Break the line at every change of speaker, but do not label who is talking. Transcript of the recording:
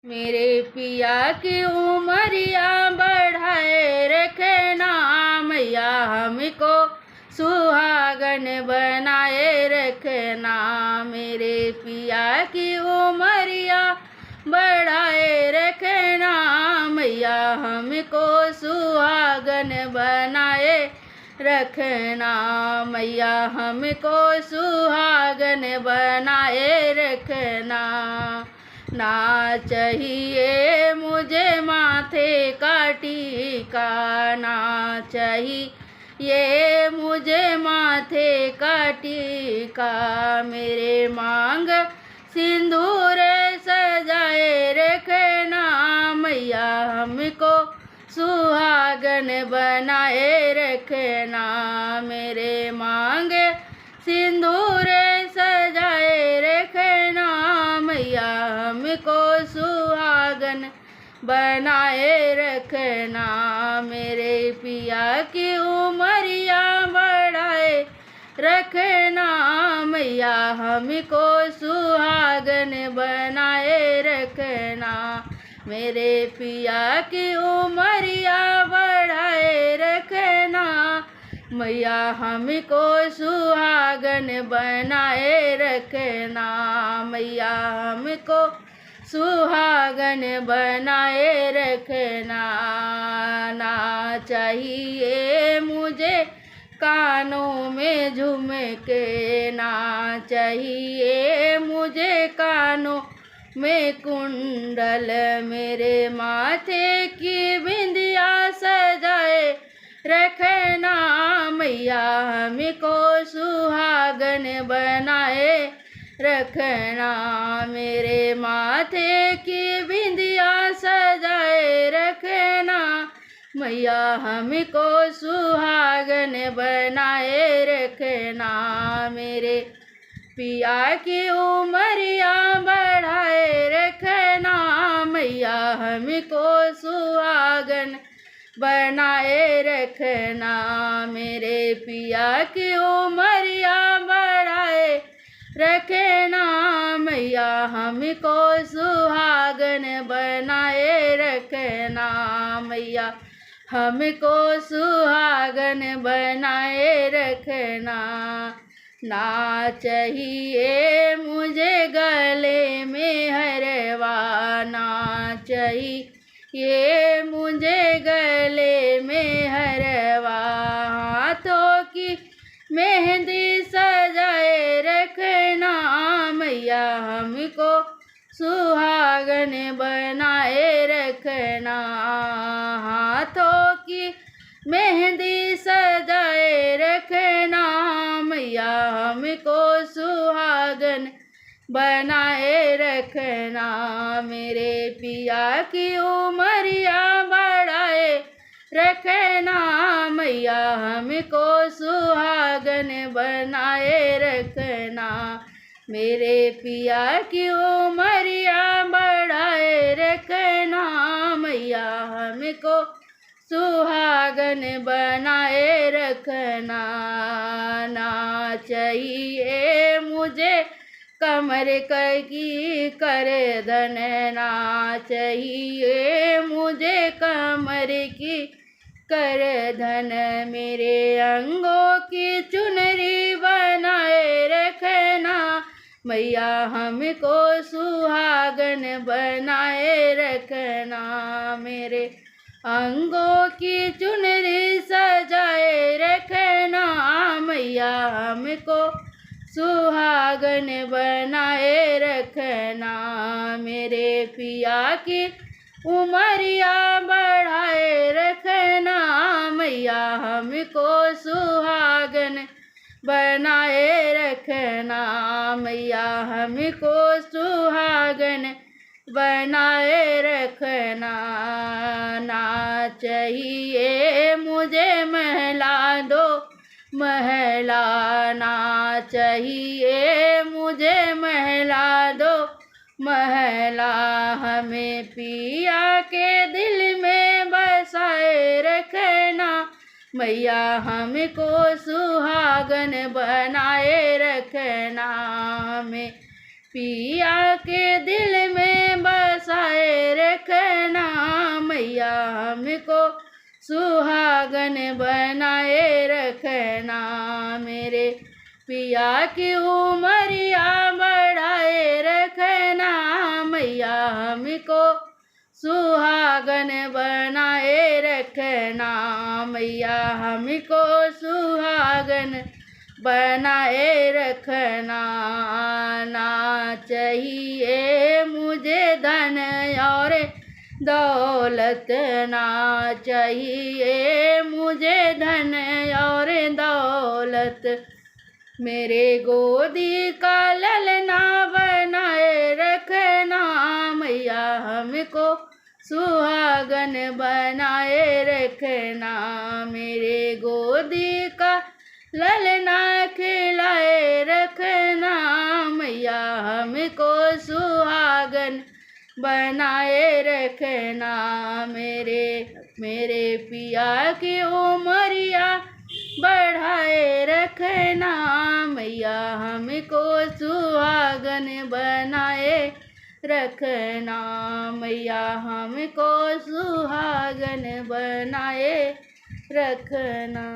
मेरे पिया की उमरिया बढ़ाए रखना मैया, हमको सुहागन बनाए रखना। मेरे पिया की उमरिया बढ़ाए रखना मैया, हमको सुहागन बनाए रखना मैया, हमको सुहागन बनाए रखना। ना चाहिए मुझे माथे का टीका, ना चाहिए मुझे माथे का टीका, मेरे मांग सिंदूर सजाए रखना मैया, हमको सुहागन बनाए रखना। मेरे मांग सिंदूर सजाए रखना मैया, हमको सुहागन बनाए रखना। मेरे पिया की उमरिया बढ़ाए रखना मैया, हमको सुहागन बनाए रखना। मेरे पिया की उमरिया बढ़ाए रखना मैया, हमको सुहागन बनाए रखना मैया, हमको सुहागन बनाए रखना। ना चाहिए मुझे कानों में झुमके, ना चाहिए मुझे कानों में कुंडल, मेरे माथे की बिंदिया सजाए रखना मैया, हमको सुहागन बनाए रखना। मेरे माथे की बिंदिया सजाए रखना मैया, हमको सुहागन बनाए रखना। मेरे पिया की उमरिया बढ़ाए रखना मैया, हमको सुहागन बनाए रखना। मेरे पिया की उमरिया बढ़ाए रखना मैया, हमको सुहागन बनाए रखना मैया, हमको सुहागन बनाए रखना। ना चाहिए मुझे गले में हरवा, ना चाहिए मुझे गले में हरवा, हाथों की मेहंदी सजाए रखना मैया, हमको सुहागन बनाए रखना। हाथों की मेहंदी सजाए रखना मैया, हमको सुहागन बनाए रखना। मेरे पिया की उमरिया बढ़ाए रखना मैया, हमको सुहागन बनाए रखना। मेरे पिया की उमरिया बढ़ाए रखना मैया, हमको सुहागन बनाए रखना। ना चाहिए मुझे कमर की करधन, ना चाहिए मुझे कमर की करधन, मेरे अंगों की चुनरी बनाए रखना मैया, हमको सुहागन बनाए रखना। मेरे अंगों की चुनरी सजाए रखना मैया, हमको सुहागन बनाए रखना। मेरे पिया की उमरिया बढ़ाए रखना मैया, हमको सुहागन बनाए रखना मैया, हमको सुहागन बनाए रखना। ना चाहिए मुझे महला दो महला, ना चाहिए मुझे महला दो महला, हमें पिया के दिल में बसाए रखना मैया, हमको सुहागन बनाए रखना। हमें पिया के दिल में बसाए हमको सुहागन बनाए रखना। मेरे पिया की उमरिया बढ़ाए रखना मैया हमको सुहागन बनाए रखना। मैया हमको सुहागन बनाए रखना। ना चाहिए मुझे धन और दौलत, ना चाहिए मुझे धन और दौलत, मेरे गोदी का ललना बनाए रखना। मैया हमको सुहागन बनाए रखना। मेरे गोदी का ललना खिलाए रखना। मैया हमको सुहागन बनाए रखना। मेरे पिया की उमरिया बढ़ाए रखना। मैया हमको सुहागन बनाए रखना। मैया हमको सुहागन बनाए रखना।